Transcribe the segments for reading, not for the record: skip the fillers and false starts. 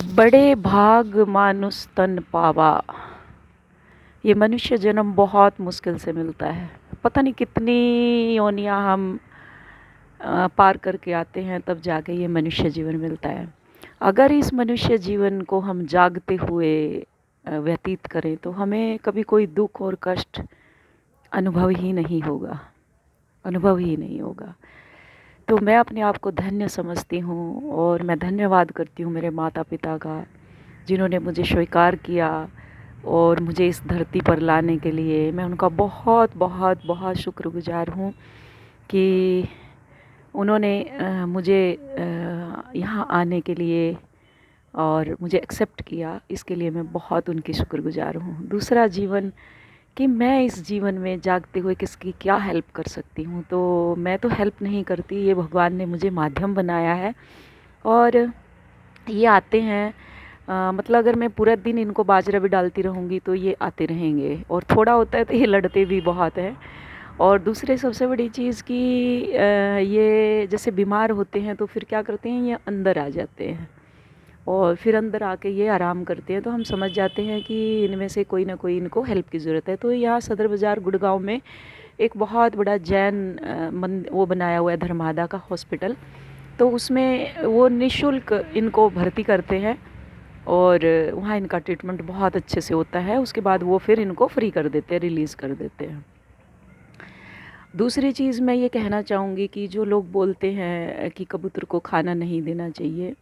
बड़े भाग मानुष तन पावा। ये मनुष्य जन्म बहुत मुश्किल से मिलता है। पता नहीं कितनी योनियां हम पार करके आते हैं, तब जाके ये मनुष्य जीवन मिलता है। अगर इस मनुष्य जीवन को हम जागते हुए व्यतीत करें तो हमें कभी कोई दुख और कष्ट अनुभव ही नहीं होगा। तो मैं अपने आप को धन्य समझती हूँ और मैं धन्यवाद करती हूँ मेरे माता पिता का, जिन्होंने मुझे स्वीकार किया और मुझे इस धरती पर लाने के लिए। मैं उनका बहुत बहुत बहुत शुक्रगुजार हूँ कि उन्होंने मुझे यहाँ आने के लिए और मुझे एक्सेप्ट किया। इसके लिए मैं बहुत उनकी शुक्रगुजार हूँ। दूसरा जीवन, कि मैं इस जीवन में जागते हुए किसकी क्या हेल्प कर सकती हूँ। तो मैं तो हेल्प नहीं करती, ये भगवान ने मुझे माध्यम बनाया है। और ये आते हैं, मतलब अगर मैं पूरा दिन इनको बाजरा भी डालती रहूँगी तो ये आते रहेंगे, और थोड़ा होता है तो ये लड़ते भी बहुत हैं। और दूसरे सबसे बड़ी चीज़ कि ये जैसे बीमार होते हैं तो फिर क्या करते हैं, ये अंदर आ जाते हैं और फिर अंदर आके ये आराम करते हैं। तो हम समझ जाते हैं कि इनमें से कोई ना कोई इनको हेल्प की ज़रूरत है। तो यहाँ सदर बाज़ार गुड़गांव में एक बहुत बड़ा जैन वो बनाया हुआ है, धर्मादा का हॉस्पिटल। तो उसमें वो निःशुल्क इनको भर्ती करते हैं और वहाँ इनका ट्रीटमेंट बहुत अच्छे से होता है। उसके बाद वो फिर इनको फ्री कर देते हैं, रिलीज़ कर देते हैं। दूसरी चीज़ मैं ये कहना चाहूँगी कि जो लोग बोलते हैं कि कबूतर को खाना नहीं देना चाहिए,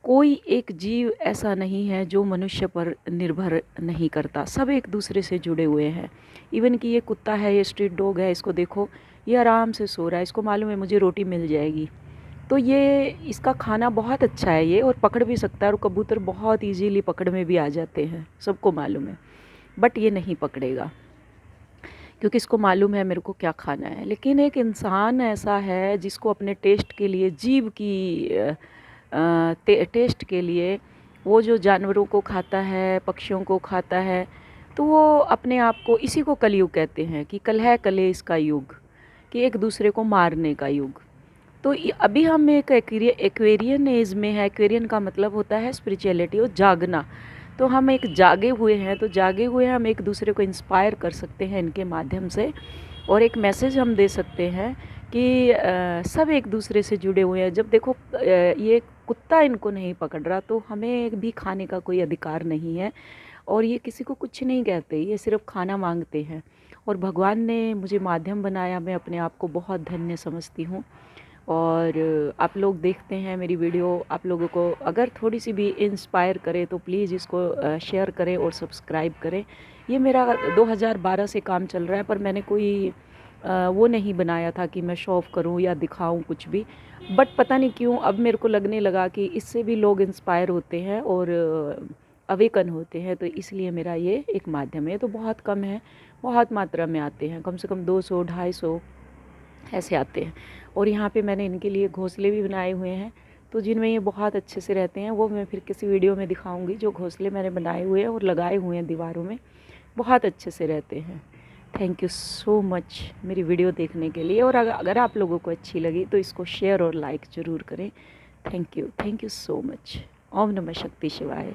कोई एक जीव ऐसा नहीं है जो मनुष्य पर निर्भर नहीं करता। सब एक दूसरे से जुड़े हुए हैं। इवन कि ये कुत्ता है, ये स्ट्रीट डॉग है, इसको देखो, ये आराम से सो रहा है, इसको मालूम है मुझे रोटी मिल जाएगी। तो ये इसका खाना बहुत अच्छा है ये, और पकड़ भी सकता है। और कबूतर बहुत इजीली पकड़ में भी आ जाते हैं, सबको मालूम है। बट ये नहीं पकड़ेगा क्योंकि इसको मालूम है मेरे को क्या खाना है। लेकिन एक इंसान ऐसा है जिसको अपने टेस्ट के लिए, जीव की टेस्ट के लिए, वो जो जानवरों को खाता है, पक्षियों को खाता है, तो वो अपने आप को, इसी को कलयुग कहते हैं कि कलह कलेश का युग, कि एक दूसरे को मारने का युग। तो अभी हम एक एक्वेरियन एज में है। एक्वेरियन का मतलब होता है स्पिरिचुअलिटी और जागना। तो हम एक जागे हुए हैं, तो जागे हुए हम एक दूसरे को इंस्पायर कर सकते हैं इनके माध्यम से, और एक मैसेज हम दे सकते हैं कि सब एक दूसरे से जुड़े हुए हैं। जब देखो ये कुत्ता इनको नहीं पकड़ रहा, तो हमें भी खाने का कोई अधिकार नहीं है, और ये किसी को कुछ नहीं कहते, ये सिर्फ खाना मांगते हैं। और भगवान ने मुझे माध्यम बनाया, मैं अपने आप को बहुत धन्य समझती हूँ। और आप लोग देखते हैं मेरी वीडियो, आप लोगों को अगर थोड़ी सी भी इंस्पायर करे तो प्लीज़ इसको शेयर करें और सब्सक्राइब करें। ये मेरा 2012 से काम चल रहा है, पर मैंने कोई वो नहीं बनाया था कि मैं शो ऑफ करूं या दिखाऊं कुछ भी। बट पता नहीं क्यों अब मेरे को लगने लगा कि इससे भी लोग इंस्पायर होते हैं और अवेकन होते हैं, तो इसलिए मेरा ये एक माध्यम है। तो बहुत कम है, बहुत मात्रा में आते हैं, कम से कम 200 250 ऐसे आते हैं। और यहाँ पे मैंने इनके लिए घोंसले भी बनाए हुए हैं, तो जिनमें ये बहुत अच्छे से रहते हैं। वो मैं फिर किसी वीडियो में दिखाऊंगी, जो घोंसले मैंने बनाए हुए हैं और लगाए हुए हैं दीवारों में, बहुत अच्छे से रहते हैं। थैंक यू सो मच मेरी वीडियो देखने के लिए। और अगर आप लोगों को अच्छी लगी तो इसको शेयर और लाइक ज़रूर करें। Thank you so much. ओम नमः शक्ति शिवाय।